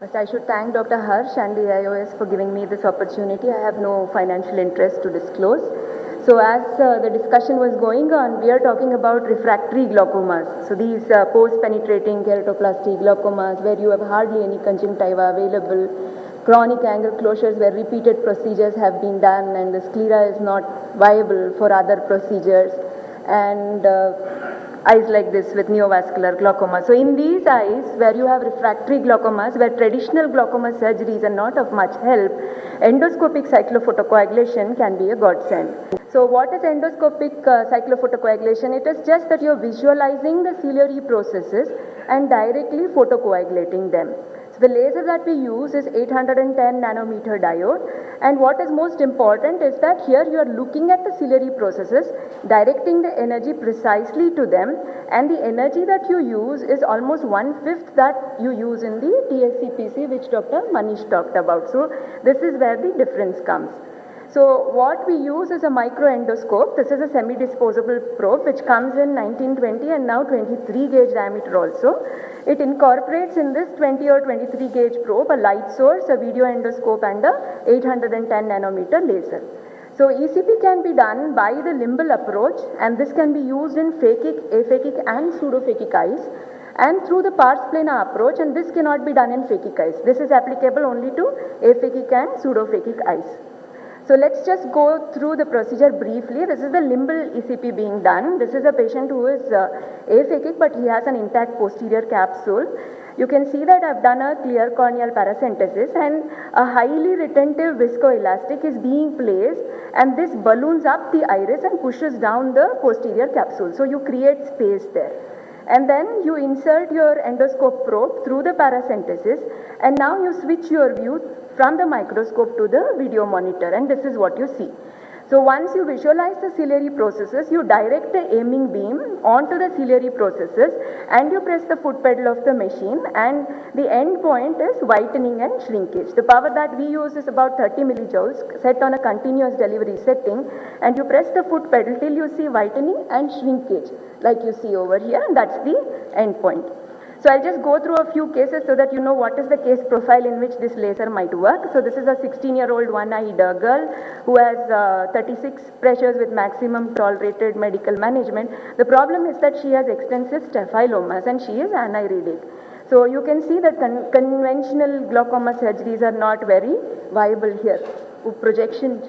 First, I should thank Dr. Harsh and the IOS for giving me this opportunity. I have no financial interest to disclose. So as the discussion was going on, we are talking about refractory glaucomas. So these post-penetrating keratoplasty glaucomas where you have hardly any conjunctiva available, chronic angle closures where repeated procedures have been done and the sclera is not viable for other procedures, and eyes like this with neovascular glaucoma. So in these eyes where you have refractory glaucomas, where traditional glaucoma surgeries are not of much help, endoscopic cyclophotocoagulation can be a godsend. So what is endoscopic cyclophotocoagulation? It is just that you're visualizing the ciliary processes and directly photocoagulating them. So the laser that we use is 810 nanometer diode, and what is most important is that here you are looking at the ciliary processes, directing the energy precisely to them, and the energy that you use is almost 1/5 that you use in the TSCPC, which Dr. Manish talked about. So this is where the difference comes. So what we use is a microendoscope. This is a semi-disposable probe which comes in 1920 and now 23 gauge diameter also. It incorporates in this 20 or 23 gauge probe a light source, a video endoscope and a 810 nanometer laser. So ECP can be done by the limbal approach, and this can be used in phakic, aphakic and pseudophakic eyes, and through the pars plana approach, and this cannot be done in phakic eyes. This is applicable only to aphakic and pseudophakic eyes. So let's just go through the procedure briefly. This is the limbal ECP being done. This is a patient who is aphakic, but he has an intact posterior capsule. You can see that I've done a clear corneal paracentesis, and a highly retentive viscoelastic is being placed, and this balloons up the iris and pushes down the posterior capsule. So you create space there. And then you insert your endoscope probe through the paracentesis, and now you switch your view from the microscope to the video monitor, and this is what you see. So once you visualize the ciliary processes, you direct the aiming beam onto the ciliary processes and you press the foot pedal of the machine, and the end point is whitening and shrinkage. The power that we use is about 30 millijoules set on a continuous delivery setting, and you press the foot pedal till you see whitening and shrinkage like you see over here, and that's the end point. So I'll just go through a few cases so that you know what is the case profile in which this laser might work. So this is a 16-year-old one-eyed girl who has 36 pressures with maximum tolerated medical management. The problem is that she has extensive staphylomas and she is aniridic. So you can see that conventional glaucoma surgeries are not very viable here. Projection.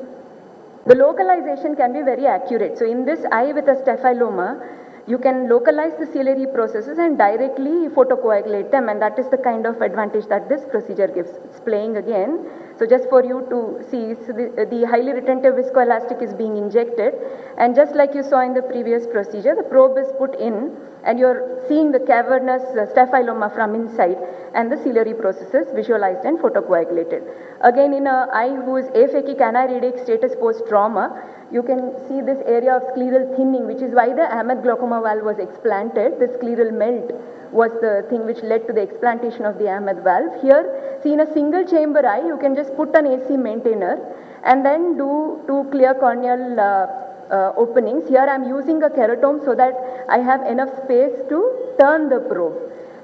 The localization can be very accurate. So in this eye with a staphyloma, you can localize the ciliary processes and directly photocoagulate them, and that is the kind of advantage that this procedure gives. It's playing again. So just for you to see, so the highly retentive viscoelastic is being injected, and just like you saw in the previous procedure, the probe is put in and you're seeing the cavernous staphyloma from inside, and the ciliary processes visualized and photocoagulated. Again, in an eye who is aphakic aniridic status post-trauma, you can see this area of scleral thinning, which is why the Ahmed glaucoma valve was explanted. The scleral melt was the thing which led to the explantation of the Ahmed valve. Here, see, in a single chamber eye, you can just put an AC maintainer and then do two clear corneal openings. Here I am using a keratome so that I have enough space to turn the probe.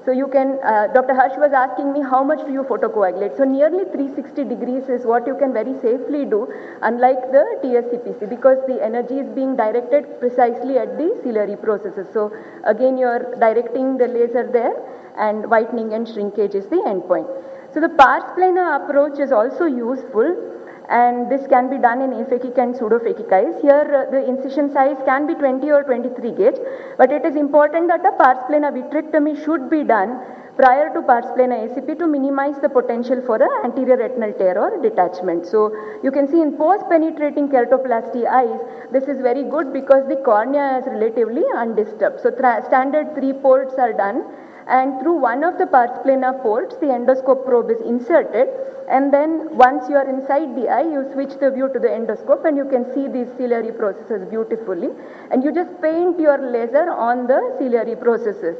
So you can, Dr. Harsh was asking me how much do you photocoagulate. So nearly 360 degrees is what you can very safely do, unlike the TSCPC, because the energy is being directed precisely at the ciliary processes. So again, you're directing the laser there, and whitening and shrinkage is the end point. So the pars plana approach is also useful, and this can be done in aphakic and pseudophakic eyes. Here the incision size can be 20 or 23 gauge, but it is important that a pars plana vitrectomy should be done prior to pars plana ACP to minimize the potential for an anterior retinal tear or detachment. So you can see in post-penetrating keratoplasty eyes, this is very good because the cornea is relatively undisturbed. So standard 3 ports are done, and through one of the pars plana ports, the endoscope probe is inserted, and then once you are inside the eye, you switch the view to the endoscope and you can see these ciliary processes beautifully, and you just paint your laser on the ciliary processes.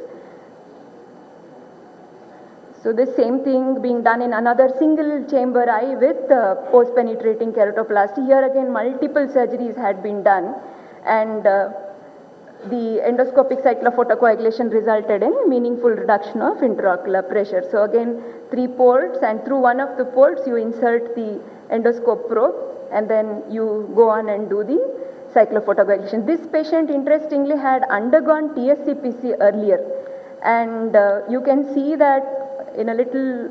So the same thing being done in another single chamber eye with post-penetrating keratoplasty. Here again multiple surgeries had been done, and the endoscopic cyclophotocoagulation resulted in meaningful reduction of intraocular pressure. So again, 3 ports, and through one of the ports you insert the endoscope probe and then you go on and do the cyclophotocoagulation. This patient interestingly had undergone TSCPC earlier, and you can see that in a little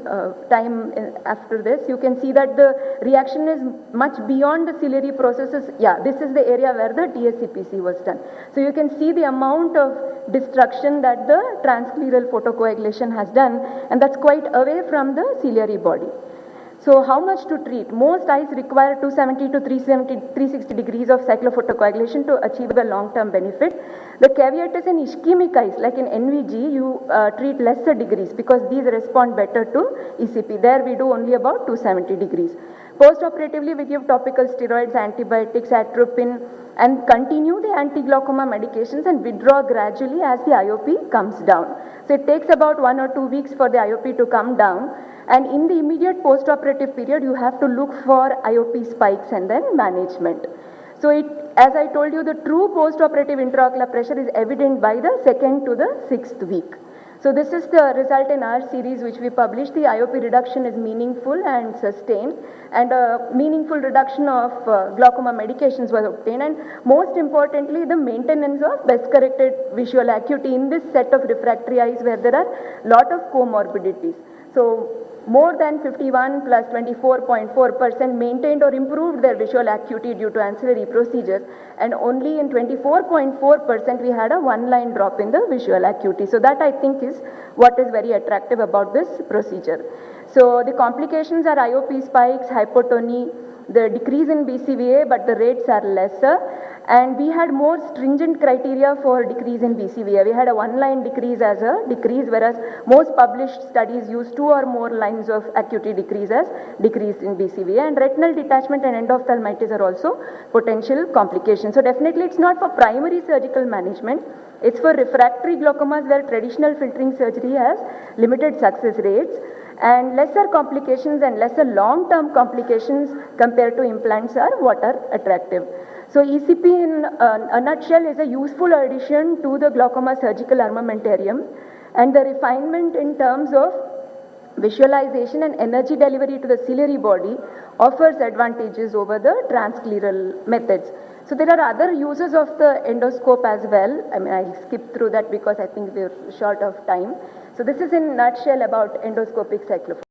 time after this, you can see that the reaction is much beyond the ciliary processes. Yeah, this is the area where the TSCPC was done. So you can see the amount of destruction that the transscleral photocoagulation has done, and that's quite away from the ciliary body. So how much to treat? Most eyes require 270 to 360 degrees of cyclophotocoagulation to achieve a long-term benefit. The caveat is in ischemic eyes, like in NVG, you treat lesser degrees because these respond better to ECP. There we do only about 270 degrees. Post-operatively, we give topical steroids, antibiotics, atropine, and continue the anti-glaucoma medications and withdraw gradually as the IOP comes down. So it takes about 1 or 2 weeks for the IOP to come down. And in the immediate post-operative period, you have to look for IOP spikes and then management. So as I told you, the true post-operative intraocular pressure is evident by the 2nd to the 6th week. So this is the result in our series which we published. The IOP reduction is meaningful and sustained, and a meaningful reduction of glaucoma medications was obtained, and most importantly, the maintenance of best corrected visual acuity in this set of refractory eyes where there are lot of comorbidities. So more than 51 plus 24.4% maintained or improved their visual acuity due to ancillary procedures, and only in 24.4% we had a one-line drop in the visual acuity. So that I think is what is very attractive about this procedure. So the complications are IOP spikes, hypotony, the decrease in BCVA, but the rates are lesser. And we had more stringent criteria for decrease in BCVA. We had a one-line decrease as a decrease, whereas most published studies use 2 or more lines of acuity decrease as decrease in BCVA. And retinal detachment and endophthalmitis are also potential complications. So definitely it's not for primary surgical management. It's for refractory glaucomas where traditional filtering surgery has limited success rates and lesser complications and lesser long-term complications compared to implants are what are attractive. So ECP in a nutshell is a useful addition to the glaucoma surgical armamentarium, and the refinement in terms of visualization and energy delivery to the ciliary body offers advantages over the transscleral methods. So there are other uses of the endoscope as well. I mean, I'll skip through that because I think we're short of time. So this is in a nutshell about endoscopic cyclophotocoagulation.